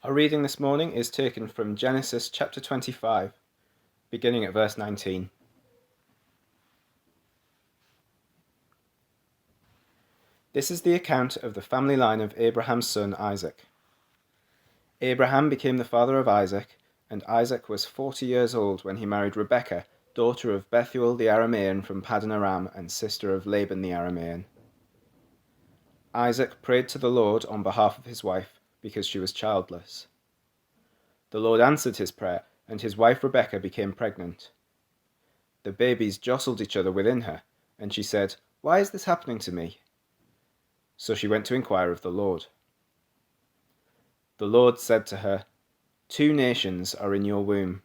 Our reading this morning is taken from Genesis chapter 25, beginning at verse 19. This is the account of the family line of Abraham's son Isaac. Abraham became the father of Isaac, and Isaac was 40 years old when he married Rebekah, daughter of Bethuel the Aramean from Paddan Aram and sister of Laban the Aramean. Isaac prayed to the Lord on behalf of his wife because she was childless. The Lord answered his prayer, and his wife Rebekah became pregnant. The babies jostled each other within her, and she said, "Why is this happening to me?" So she went to inquire of the Lord. The Lord said to her, "Two nations are in your womb,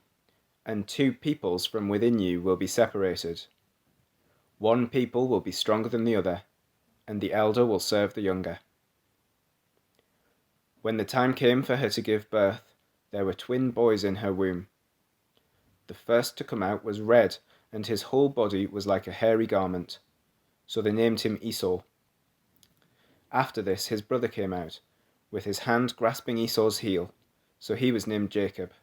and two peoples from within you will be separated. One people will be stronger than the other, and the elder will serve the younger." When the time came for her to give birth, there were twin boys in her womb. The first to come out was red, and his whole body was like a hairy garment, so they named him Esau. After this his brother came out, with his hand grasping Esau's heel, so he was named Jacob.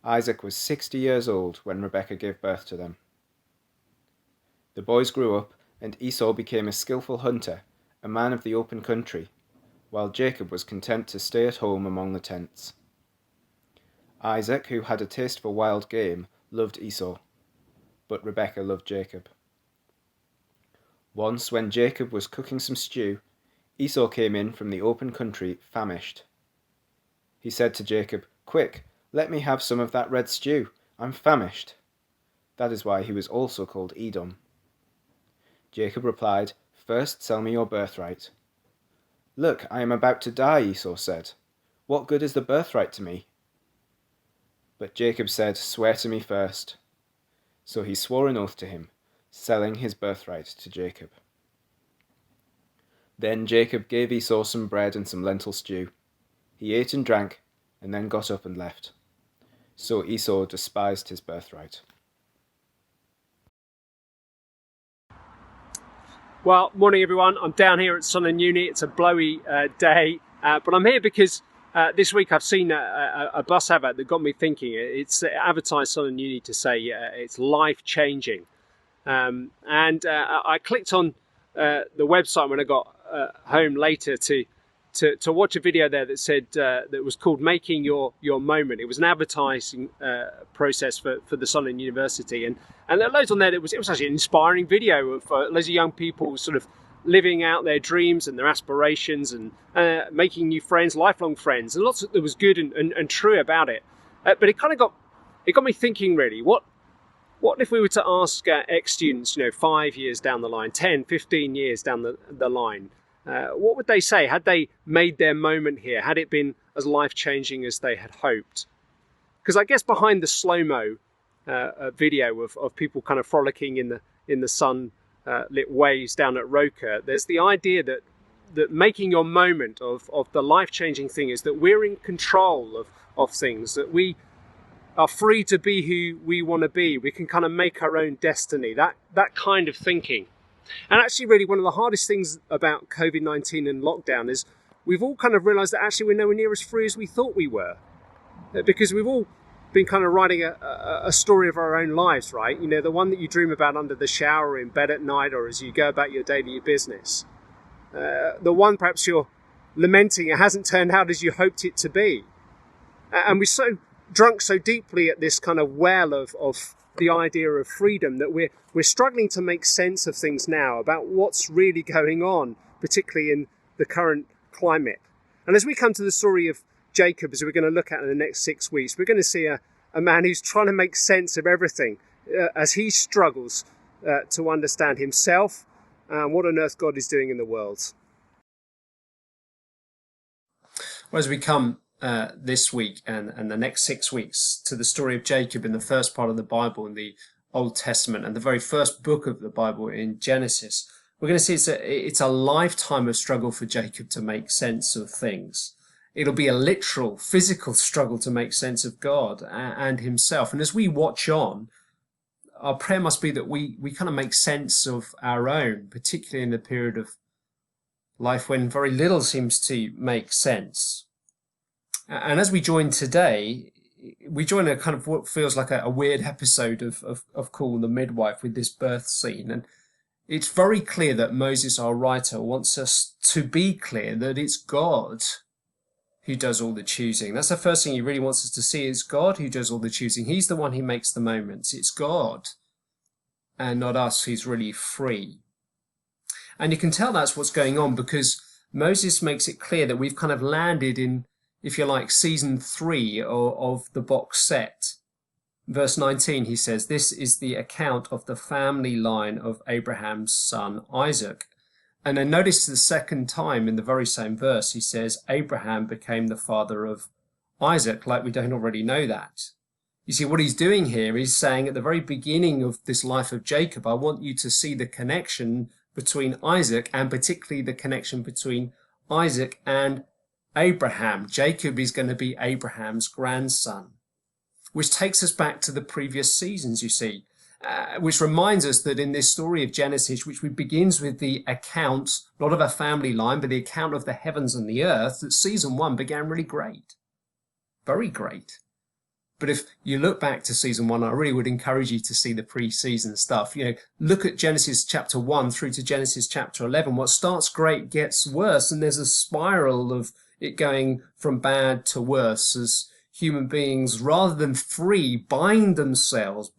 Isaac was 60 years old when Rebekah gave birth to them. The boys grew up, and Esau became a skillful hunter, a man of the open country, while Jacob was content to stay at home among the tents. Isaac, who had a taste for wild game, loved Esau, but Rebekah loved Jacob. Once, when Jacob was cooking some stew, Esau came in from the open country famished. He said to Jacob, "Quick, let me have some of that red stew. I'm famished." That is why he was also called Edom. Jacob replied, "First sell me your birthright." "Look, I am about to die," Esau said. "What good is the birthright to me?" But Jacob said, "Swear to me first." So he swore an oath to him, selling his birthright to Jacob. Then Jacob gave Esau some bread and some lentil stew. He ate and drank, and then got up and left. So Esau despised his birthright. Well, morning everyone. I'm down here at Sun and Uni. It's a blowy day, but I'm here because this week I've seen a bus advert that got me thinking. It's advertised Sun and Uni to say it's life-changing. And I clicked on the website when I got home later to watch a video there that said that was called "Making Your Moment." It was an advertising process for the Sun University, and there are loads on there. It was actually an inspiring video of loads of young people sort of living out their dreams and their aspirations and making new friends, lifelong friends, and lots that was good and true about it. But it kind of got me thinking, really, what if we were to ask ex-students, 5 years down the line, 10, 15 years down the line, what would they say? Had they made their moment here? Had it been as life-changing as they had hoped? Because I guess behind the slow-mo video of people kind of frolicking in the sun-lit waves down at Roker, there's the idea that making your moment of the life-changing thing is that we're in control of things, that we are free to be who we want to be. We can kind of make our own destiny, that kind of thinking. And actually, really, one of the hardest things about COVID-19 and lockdown is we've all kind of realised that actually we're nowhere near as free as we thought we were. Because we've all been kind of writing a story of our own lives, right? The one that you dream about under the shower, in bed at night, or as you go about your daily business. The one perhaps you're lamenting it hasn't turned out as you hoped it to be. And we're so drunk so deeply at this kind of well of the idea of freedom that we're struggling to make sense of things now about what's really going on, particularly in the current climate. And as we come to the story of Jacob, as we're going to look at in the next 6 weeks, we're going to see a man who's trying to make sense of everything as he struggles to understand himself and what on earth God is doing in the world. Well, as we come this week and the next 6 weeks to the story of Jacob in the first part of the Bible in the Old Testament and the very first book of the Bible in Genesis, we're going to see it's a lifetime of struggle for Jacob to make sense of things. It'll be a literal, physical struggle to make sense of God and himself. And as we watch on, our prayer must be that we kind of make sense of our own, particularly in the period of life when very little seems to make sense. And as we join today, we join a kind of what feels like a weird episode of Cool the Midwife with this birth scene. And it's very clear that Moses, our writer, wants us to be clear that it's God who does all the choosing. That's the first thing he really wants us to see. It's God who does all the choosing. He's the one who makes the moments. It's God and not us who's really free. And you can tell that's what's going on because Moses makes it clear that we've kind of landed in, if you like, season 3 of the box set. Verse 19, he says, "This is the account of the family line of Abraham's son Isaac." And then notice the second time in the very same verse, he says, Abraham became the father of Isaac, like we don't already know that. You see, what he's doing here is saying at the very beginning of this life of Jacob, I want you to see the connection between Isaac and particularly the connection between Isaac and Abraham. Jacob is going to be Abraham's grandson, which takes us back to the previous seasons, you see. Which reminds us that in this story of Genesis, which begins with the account, not of a family line, but the account of the heavens and the earth, that season 1 began really great. Very great. But if you look back to season 1, I really would encourage you to see the pre-season stuff. You know, look at Genesis chapter 1 through to Genesis chapter 11. What starts great gets worse, and there's a spiral of it going from bad to worse as human beings, rather than free, bind themselves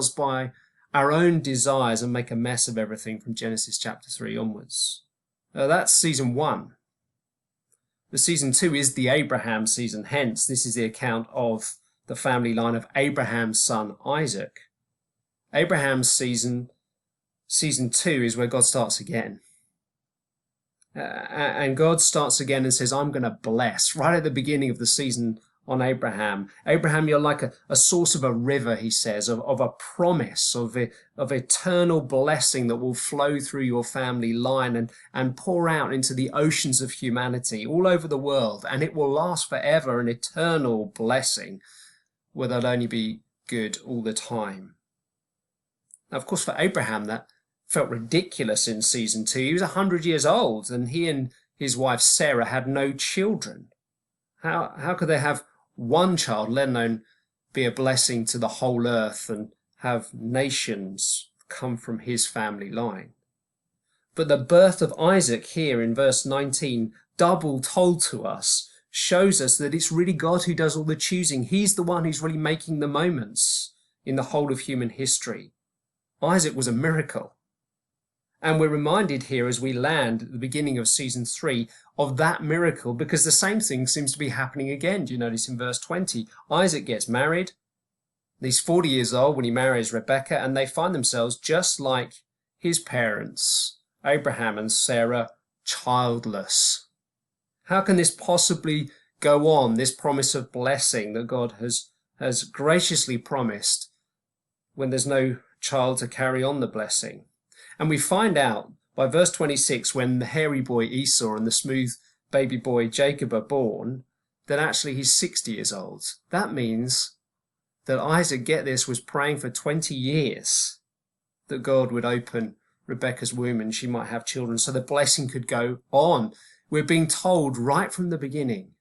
by our own desires and make a mess of everything from Genesis chapter 3 onwards. That's season 1. The season 2 is the Abraham season. Hence, this is the account of the family line of Abraham's son Isaac. Abraham's season 2, is where God starts again. And God starts again and says, I'm going to bless, right at the beginning of the season on Abraham. Abraham, you're like a source of a river, he says, of a promise, of eternal blessing that will flow through your family line and pour out into the oceans of humanity all over the world. And it will last forever, an eternal blessing where there'll only be good all the time. Now, of course, for Abraham, that felt ridiculous in season 2. He was 100 years old and he and his wife Sarah had no children. How could they have one child, let alone be a blessing to the whole earth and have nations come from his family line? But the birth of Isaac here in verse 19, double told to us, shows us that it's really God who does all the choosing. He's the one who's really making the moments in the whole of human history. Isaac was a miracle. And we're reminded here as we land at the beginning of season 3 of that miracle, because the same thing seems to be happening again. Do you notice in verse 20? Isaac gets married. He's 40 years old when he marries Rebekah, and they find themselves just like his parents, Abraham and Sarah, childless. How can this possibly go on, this promise of blessing that God has graciously promised, when there's no child to carry on the blessing? And we find out by verse 26, when the hairy boy Esau and the smooth baby boy Jacob are born, that actually he's 60 years old. That means that Isaac, get this, was praying for 20 years that God would open Rebekah's womb and she might have children so the blessing could go on. We're being told right from the beginning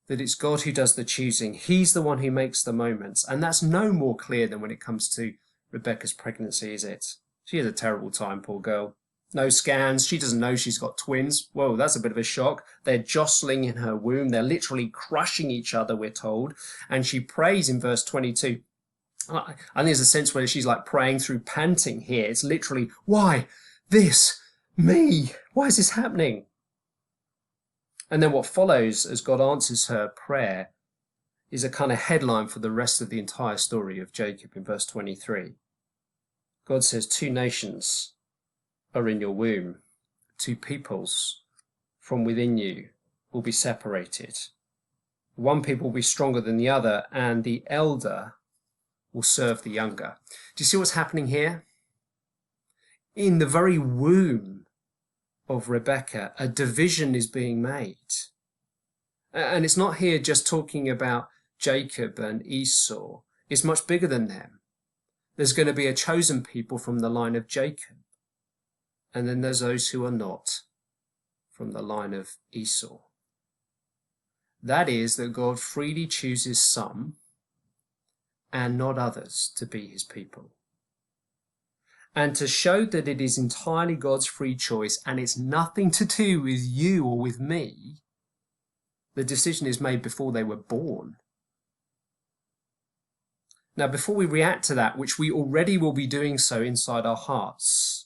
that it's God who does the choosing. He's the one who makes the moments. And that's no more clear than when it comes to Rebekah's pregnancy, is it? She has a terrible time, poor girl. No scans. She doesn't know she's got twins. Whoa, that's a bit of a shock. They're jostling in her womb. They're literally crushing each other, we're told. And she prays in verse 22. I think there's a sense where she's like praying through panting here. It's literally, why? This? Me? Why is this happening? And then what follows as God answers her prayer is a kind of headline for the rest of the entire story of Jacob in verse 23. God says, 2 nations are in your womb. 2 peoples from within you will be separated. One people will be stronger than the other, and the elder will serve the younger. Do you see what's happening here? In the very womb of Rebekah, a division is being made. And it's not here just talking about Jacob and Esau. It's much bigger than them. There's going to be a chosen people from the line of Jacob. And then there's those who are not, from the line of Esau. That is, that God freely chooses some and not others to be his people. And to show that it is entirely God's free choice and it's nothing to do with you or with me, the decision is made before they were born. Now, before we react to that, which we already will be doing so inside our hearts,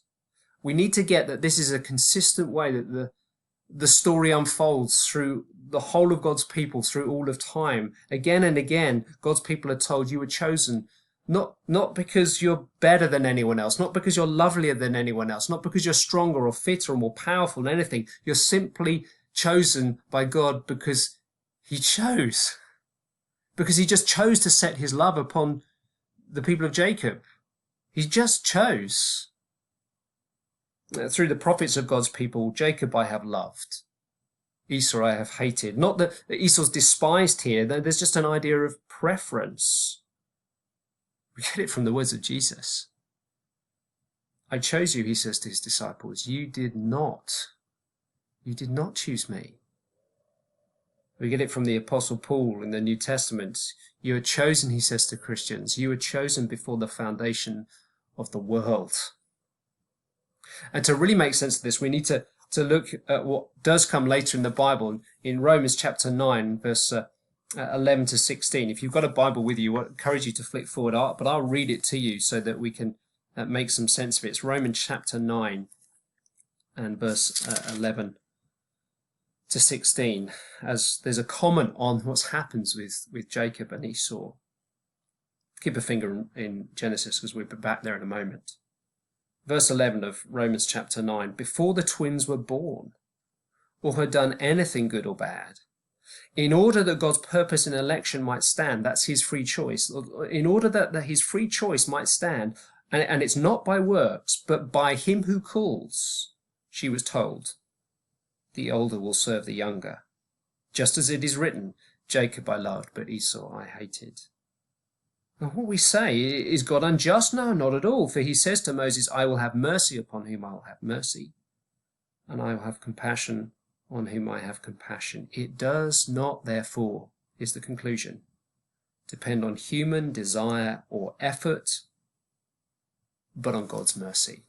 we need to get that this is a consistent way that the story unfolds through the whole of God's people, through all of time. Again and again, God's people are told you were chosen not because you're better than anyone else, not because you're lovelier than anyone else, not because you're stronger or fitter or more powerful than anything. You're simply chosen by God because he chose. Because he just chose to set his love upon the people of Jacob. He just chose. Through the prophets of God's people, Jacob I have loved, Esau I have hated. Not that Esau's despised here, there's just an idea of preference. We get it from the words of Jesus. I chose you, he says to his disciples. You did not choose me. We get it from the Apostle Paul in the New Testament. You are chosen, he says to Christians. You were chosen before the foundation of the world. And to really make sense of this, we need to look at what does come later in the Bible in Romans chapter 9, verse 11 to 16. If you've got a Bible with you, I encourage you to flick forward, but I'll read it to you so that we can make some sense of it. It's Romans chapter 9 and verse 11 to 16, as there's a comment on what happens with Jacob and Esau. Keep a finger in Genesis because we'll be back there in a moment. Verse 11 of Romans chapter 9, before the twins were born or had done anything good or bad, in order that God's purpose in election might stand, that's his free choice, in order that his free choice might stand, and it's not by works, but by him who calls, she was told, the older will serve the younger. Just as it is written, Jacob I loved, but Esau I hated. Now what we say, is God unjust? No, not at all. For he says to Moses, I will have mercy upon whom I will have mercy, and I will have compassion on whom I have compassion. It does not, therefore, is the conclusion, depend on human desire or effort, but on God's mercy.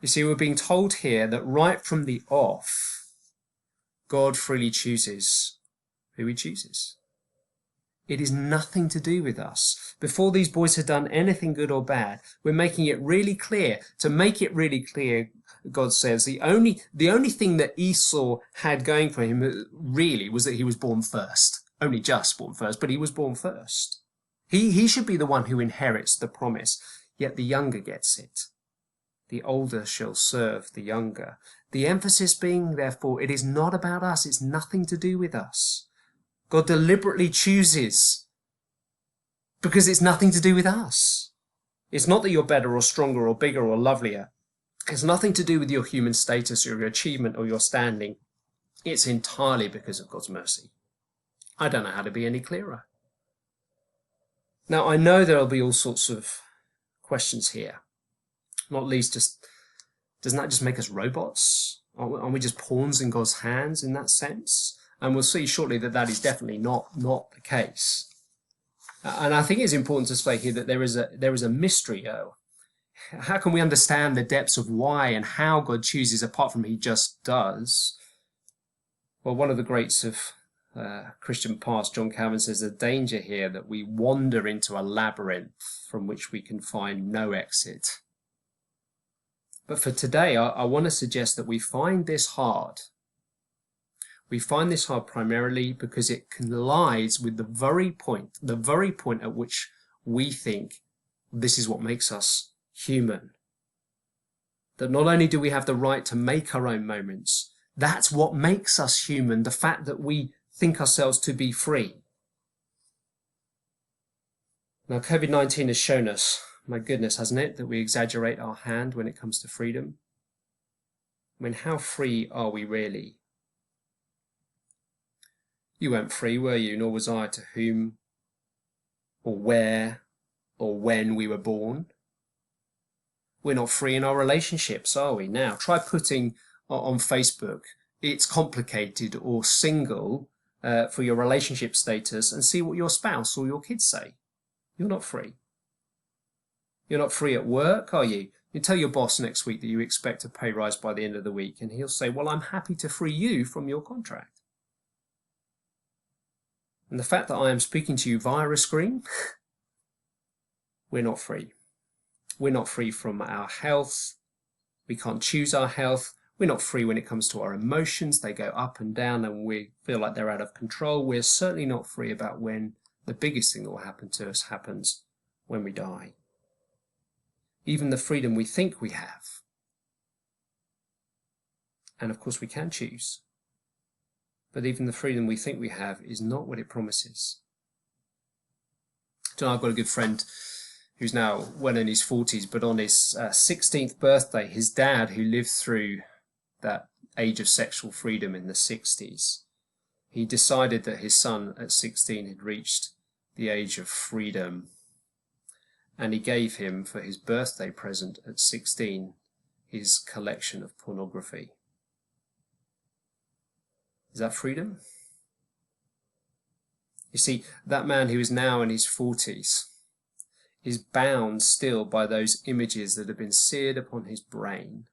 You see, we're being told here that right from the off, God freely chooses who he chooses. It is nothing to do with us. Before these boys had done anything good or bad, we're making it really clear. To make it really clear, God says, the only thing that Esau had going for him really was that he was born first. Only just born first, but he was born first. He should be the one who inherits the promise, yet the younger gets it. The older shall serve the younger. The emphasis being, therefore, it is not about us. It's nothing to do with us. God deliberately chooses because it's nothing to do with us. It's not that you're better or stronger or bigger or lovelier. It's nothing to do with your human status or your achievement or your standing. It's entirely because of God's mercy. I don't know how to be any clearer. Now, I know there'll be all sorts of questions here. Not least, doesn't that just make us robots? Aren't we just pawns in God's hands in that sense? And we'll see shortly that is definitely not the case. And I think it's important to say here that there is a mystery. How can we understand the depths of why and how God chooses apart from he just does? Well, one of the greats of Christian past, John Calvin, says the danger here that we wander into a labyrinth from which we can find no exit. But for today, I want to suggest that we find this hard. We find this hard primarily because it collides with the very point at which we think this is what makes us human. That not only do we have the right to make our own moments, that's what makes us human, the fact that we think ourselves to be free. Now, COVID-19 has shown us, my goodness, hasn't it, that we exaggerate our hand when it comes to freedom. I mean, how free are we really? You weren't free, were you? Nor was I, to whom or where or when we were born. We're not free in our relationships, are we? Now, try putting on Facebook it's complicated or single for your relationship status and see what your spouse or your kids say. You're not free. You're not free at work, are you? You tell your boss next week that you expect a pay rise by the end of the week, and he'll say, well, I'm happy to free you from your contract. And the fact that I am speaking to you via a screen, we're not free. We're not free from our health. We can't choose our health. We're not free when it comes to our emotions. They go up and down and we feel like they're out of control. We're certainly not free about when the biggest thing that will happen to us happens when we die. Even the freedom we think we have. And of course we can choose. But even the freedom we think we have is not what it promises. I've got a good friend who's now well in his 40s, but on his 16th birthday, his dad, who lived through that age of sexual freedom in the 60s, he decided that his son at 16 had reached the age of freedom. And he gave him, for his birthday present at 16, his collection of pornography. Is that freedom? You see, that man who is now in his 40s is bound still by those images that have been seared upon his brain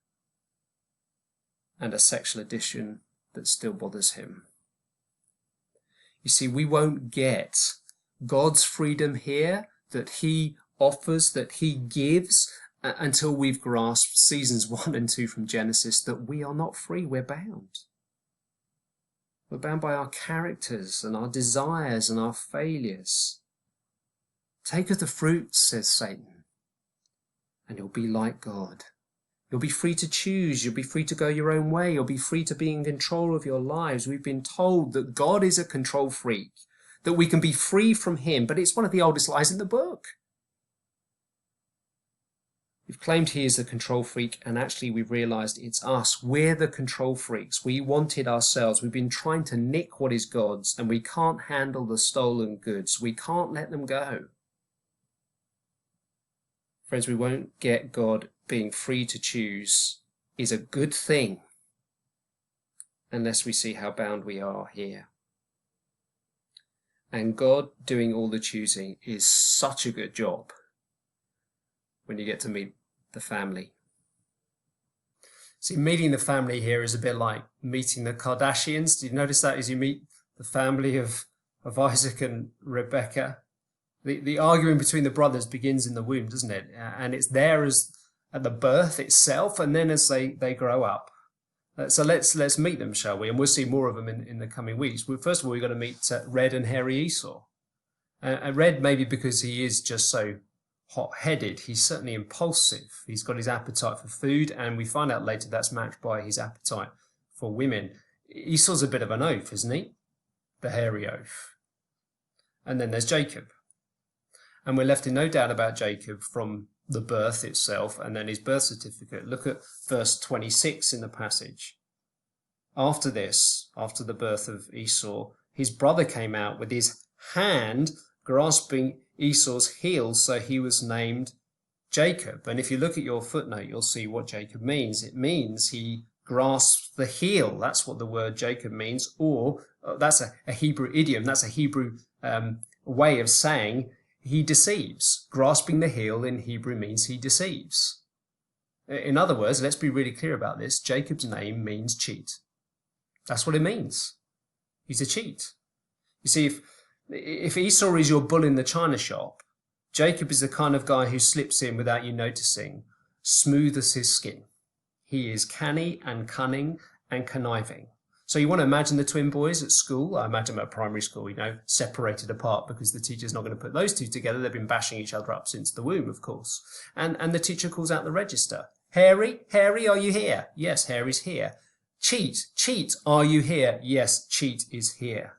and a sexual addiction that still bothers him. You see, we won't get God's freedom here that he offers, that he gives, until we've grasped seasons 1 and 2 from Genesis, that we are not free, we're bound. We're bound by our characters and our desires and our failures. Take of the fruits, says Satan, and you'll be like God. You'll be free to choose. You'll be free to go your own way. You'll be free to be in control of your lives. We've been told that God is a control freak, that we can be free from him, but it's one of the oldest lies in the book. We've claimed he is the control freak, and actually we've realized it's us. We're the control freaks. We want it ourselves. We've been trying to nick what is God's, and we can't handle the stolen goods. We can't let them go. Friends, we won't get God being free to choose is a good thing unless we see how bound we are here. And God doing all the choosing is such a good job when you get to meet the family. See, meeting the family here is a bit like meeting the Kardashians. Do you notice that as you meet the family of Isaac and Rebecca? The arguing between the brothers begins in the womb, doesn't it? And it's there as at the birth itself, and then as they grow up. So let's meet them, shall we? And we'll see more of them in the coming weeks. First of all, we're going to meet Red and hairy Esau. And Red, maybe because he is just so hot-headed, he's certainly impulsive. He's got his appetite for food, and we find out later that's matched by his appetite for women. Esau's a bit of an oaf, isn't he? The hairy oaf. And then there's Jacob. And we're left in no doubt about Jacob from the birth itself and then his birth certificate. Look at verse 26 in the passage. After this, after the birth of Esau, his brother came out with his hand grasping Esau's heel, so he was named Jacob. And if you look at your footnote, you'll see what Jacob means. It means he grasped the heel. That's what the word Jacob means, or that's a Hebrew idiom. That's a Hebrew way of saying he deceives. Grasping the heel in Hebrew means he deceives. In other words, let's be really clear about this. Jacob's name means cheat. That's what it means. He's a cheat. You see, if Esau is your bull in the china shop, Jacob is the kind of guy who slips in without you noticing, smooth as his skin. He is canny and cunning and conniving. So you want to imagine the twin boys at school. I imagine at primary school, separated apart because the teacher's not going to put those two together. They've been bashing each other up since the womb, of course. And the teacher calls out the register. Harry, are you here? Yes, Harry's here. Cheat, are you here? Yes, Cheat is here.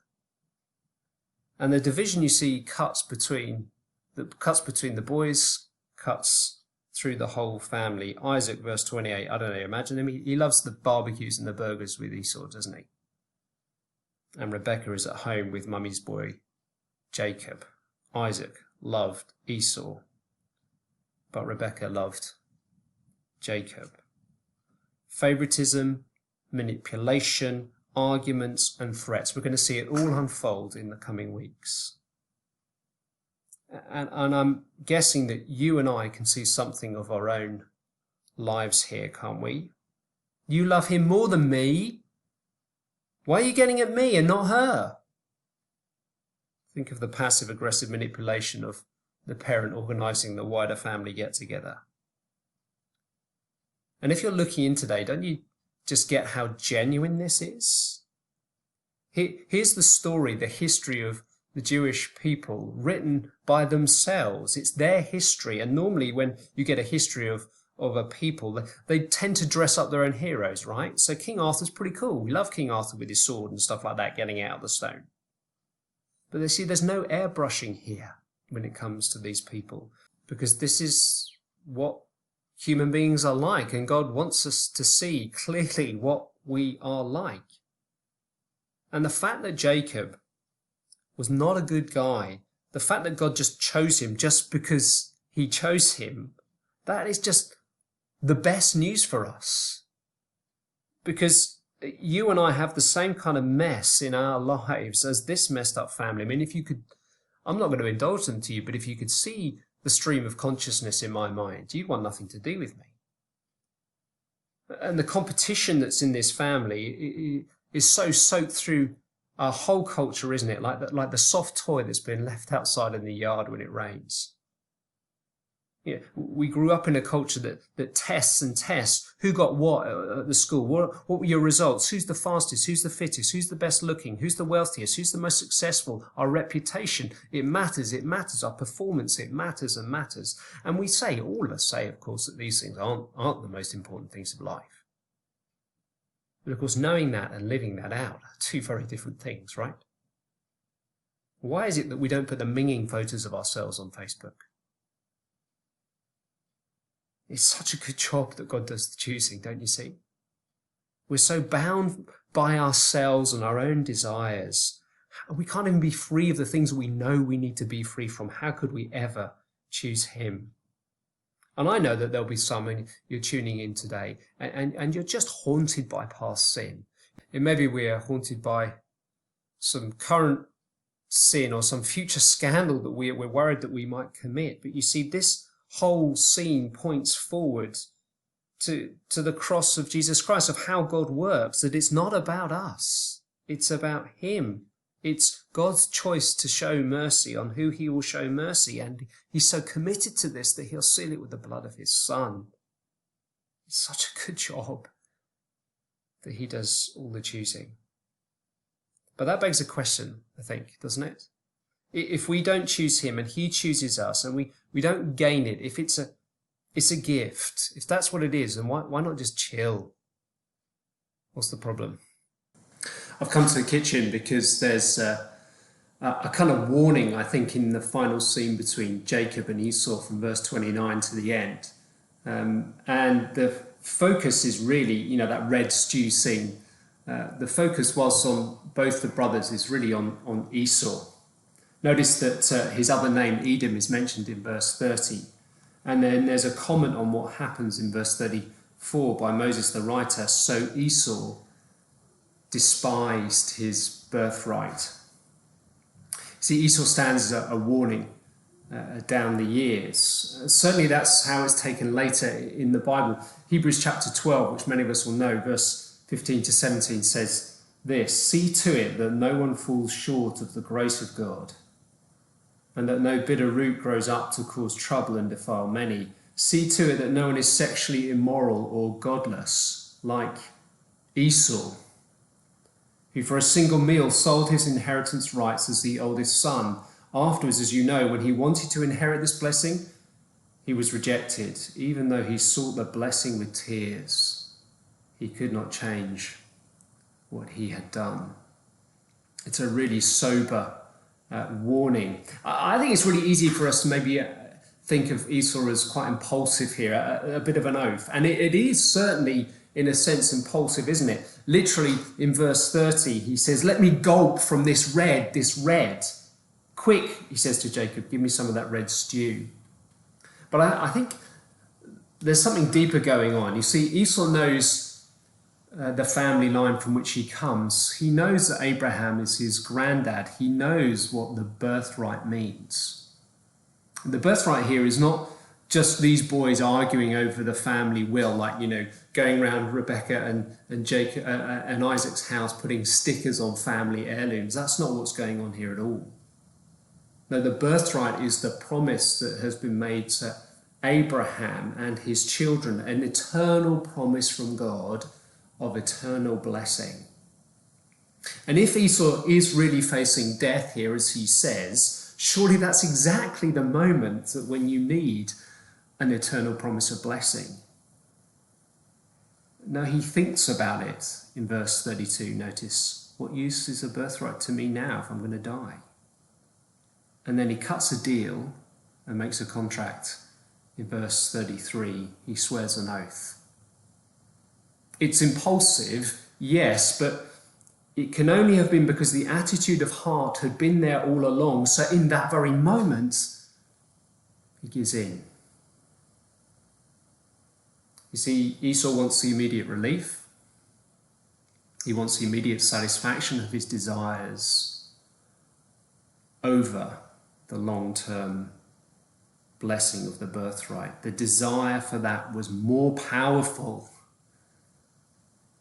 And the division you see cuts between the boys, cuts through the whole family. Isaac, verse 28, I don't know, imagine him. He loves the barbecues and the burgers with Esau, doesn't he? And Rebecca is at home with mummy's boy, Jacob. Isaac loved Esau, but Rebecca loved Jacob. Favoritism manipulation, arguments and threats. We're going to see it all unfold in the coming weeks. And I'm guessing that you and I can see something of our own lives here, can't we? You love him more than me. Why are you getting at me and not her? Think of the passive-aggressive manipulation of the parent organising the wider family get-together. And if you're looking in today, don't you just get how genuine this is? Here's the story, the history of the Jewish people written by themselves. It's their history. And normally when you get a history of a people, they tend to dress up their own heroes, right? So King Arthur's pretty cool. We love King Arthur with his sword and stuff like that, getting out of the stone. But they see there's no airbrushing here when it comes to these people, because this is what human beings are like, and God wants us to see clearly what we are like. And the fact that Jacob was not a good guy, the fact that God just chose him just because he chose him, that is just the best news for us. Because you and I have the same kind of mess in our lives as this messed up family. I mean, if you could, I'm not going to indulge them to you, but if you could see the stream of consciousness in my mind, you'd want nothing to do with me. And the competition that's in this family is so soaked through our whole culture, isn't it? Like the soft toy that's been left outside in the yard when it rains. You know, we grew up in a culture that tests and tests. Who got what at the school? What were your results? Who's the fastest? Who's the fittest? Who's the best looking? Who's the wealthiest? Who's the most successful? Our reputation, it matters. It matters. Our performance, it matters and matters. And we say, all of us say, of course, that these things aren't the most important things of life. But of course, knowing that and living that out are two very different things, right? Why is it that we don't put the minging photos of ourselves on Facebook? It's such a good job that God does the choosing, don't you see? We're so bound by ourselves and our own desires. We can't even be free of the things we know we need to be free from. How could we ever choose him? And I know that there'll be some, and you're tuning in today, and you're just haunted by past sin. And maybe we're haunted by some current sin or some future scandal that we're worried that we might commit. But you see, this whole scene points forward to the cross of Jesus Christ, of how God works, that it's not about us. It's about him. It's God's choice to show mercy on who he will show mercy. And he's so committed to this that he'll seal it with the blood of his son. It's such a good job that he does all the choosing. But that begs a question, I think, doesn't it? If we don't choose him and he chooses us and we don't gain it, if it's a gift, if that's what it is, then why not just chill? What's the problem? I've come to the kitchen because there's a kind of warning, I think, in the final scene between Jacob and Esau from verse 29 to the end. And the focus is really, that red stew scene. The focus, whilst on both the brothers, is really on Esau. Notice that his other name, Edom, is mentioned in verse 30. And then there's a comment on what happens in verse 34 by Moses the writer. So Esau despised his birthright. See, Esau stands as a warning down the years. Certainly that's how it's taken later in the Bible. Hebrews chapter 12, which many of us will know, verse 15 to 17 says this: "See to it that no one falls short of the grace of God, and that no bitter root grows up to cause trouble and defile many. See to it that no one is sexually immoral or godless, like Esau, who for a single meal sold his inheritance rights as the oldest son. Afterwards, as you know, when he wanted to inherit this blessing, he was rejected. Even though he sought the blessing with tears, he could not change what he had done." It's a really sober warning. I think it's really easy for us to maybe think of Esau as quite impulsive here, a bit of an oaf. And it is certainly, in a sense, impulsive, isn't it? Literally, in verse 30, he says, "Let me gulp from this red. Quick," he says to Jacob, "give me some of that red stew." But I think there's something deeper going on. You see, Esau knows the family line from which he comes, he knows that Abraham is his granddad. He knows what the birthright means. The birthright here is not just these boys arguing over the family will, like, going around Rebecca and Jacob and Isaac's house putting stickers on family heirlooms. That's not what's going on here at all. No, the birthright is the promise that has been made to Abraham and his children, an eternal promise from God of eternal blessing. And if Esau is really facing death here, as he says, surely that's exactly the moment that when you need an eternal promise of blessing. Now he thinks about it in verse 32. Notice, what use is a birthright to me now if I'm going to die? And then he cuts a deal and makes a contract. In verse 33, he swears an oath. It's impulsive, yes, but it can only have been because the attitude of heart had been there all along. So in that very moment, he gives in. You see, Esau wants the immediate relief. He wants the immediate satisfaction of his desires over the long-term blessing of the birthright. The desire for that was more powerful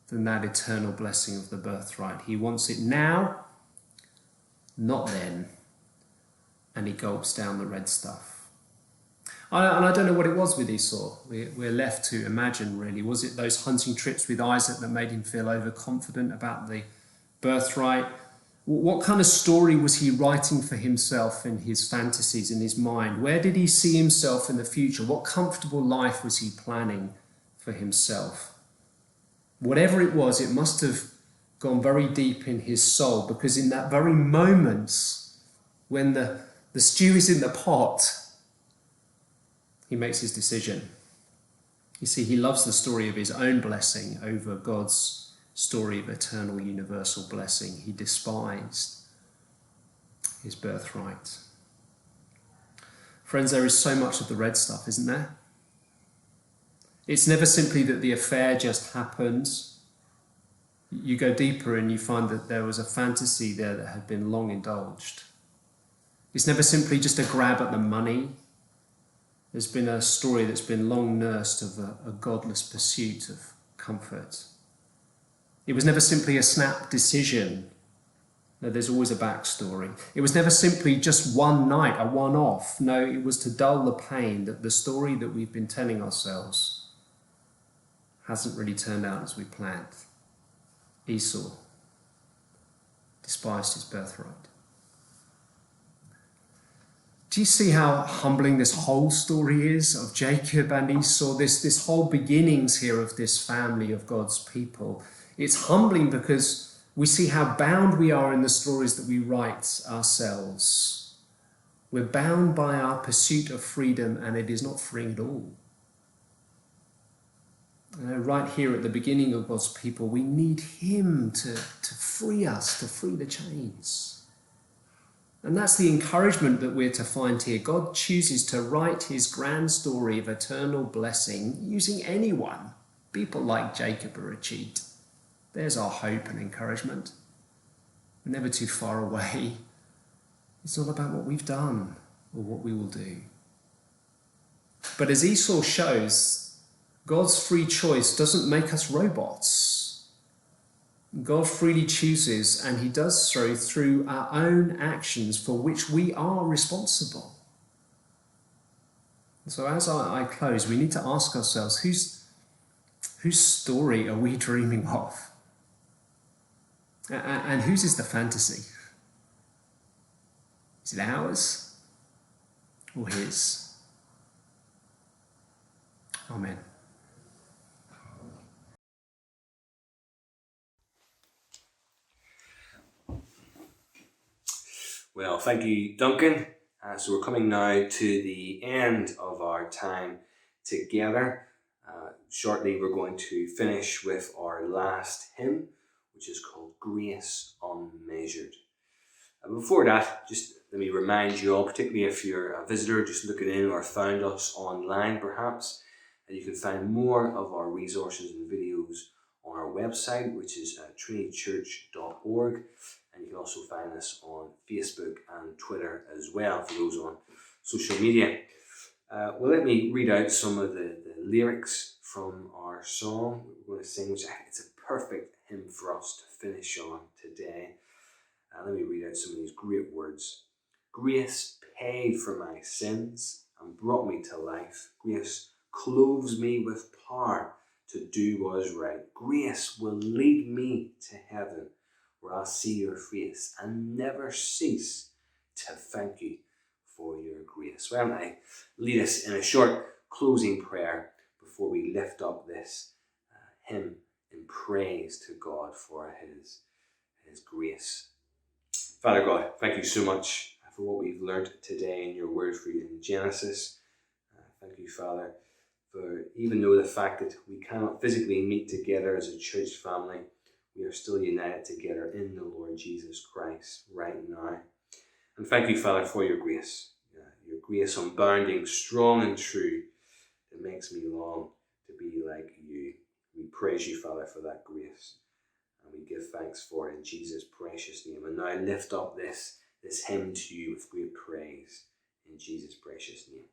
than that eternal blessing of the birthright. He wants it now, not then. And he gulps down the red stuff. And I don't know what it was with Esau. We're left to imagine, really. Was it those hunting trips with Isaac that made him feel overconfident about the birthright? What kind of story was he writing for himself in his fantasies, in his mind? Where did he see himself in the future? What comfortable life was he planning for himself? Whatever it was, it must have gone very deep in his soul, because in that very moment when the stew is in the pot, he makes his decision. You see, he loves the story of his own blessing over God's story of eternal universal blessing. He despised his birthright. Friends, there is so much of the red stuff, isn't there? It's never simply that the affair just happened. You go deeper and you find that there was a fantasy there that had been long indulged. It's never simply just a grab at the money. There's been a story that's been long nursed of a godless pursuit of comfort. It was never simply a snap decision. No, there's always a backstory. It was never simply just one night, a one-off. No, it was to dull the pain that the story that we've been telling ourselves hasn't really turned out as we planned. Esau despised his birthright. Do you see how humbling this whole story is of Jacob and Esau? This whole beginnings here of this family of God's people. It's humbling because we see how bound we are in the stories that we write ourselves. We're bound by our pursuit of freedom, and it is not freeing at all. Right here at the beginning of God's people, we need him to free us, to free the chains. And that's the encouragement that we're to find here. God chooses to write his grand story of eternal blessing using anyone. People like Jacob are a cheat. There's our hope and encouragement. We're never too far away. It's not about what we've done or what we will do. But as Esau shows, God's free choice doesn't make us robots. God freely chooses, and he does so through our own actions for which we are responsible. So as I close, we need to ask ourselves, whose story are we dreaming of? And whose is the fantasy? Is it ours or his? Amen. Well, thank you, Duncan. So we're coming now to the end of our time together. Shortly, we're going to finish with our last hymn, which is called Grace Unmeasured. Before that, just let me remind you all, particularly if you're a visitor just looking in or found us online perhaps, that you can find more of our resources and videos on our website, which is trinitychurch.org, and you can also find us on Facebook and Twitter as well, for those on social media. Well, let me read out some of the lyrics from our song we're going to sing, which I think is a perfect hymn for us to finish on today. Let me read out some of these great words. Grace paid for my sins and brought me to life. Grace clothes me with power to do what is right. Grace will lead me to heaven, where I'll see your face and never cease to thank you for your grace. Why don't I lead us in a short closing prayer before we lift up this hymn in praise to God for His grace. Father God, thank you so much for what we've learned today in your word for you in Genesis. Thank you, Father, for even though the fact that we cannot physically meet together as a church family, we are still united together in the Lord Jesus Christ right now. And thank you, Father, for your grace unbounding, strong and true, that makes me long to be like you. We praise you, Father, for that grace. And we give thanks for it in Jesus' precious name. And now I lift up this hymn to you with great praise in Jesus' precious name.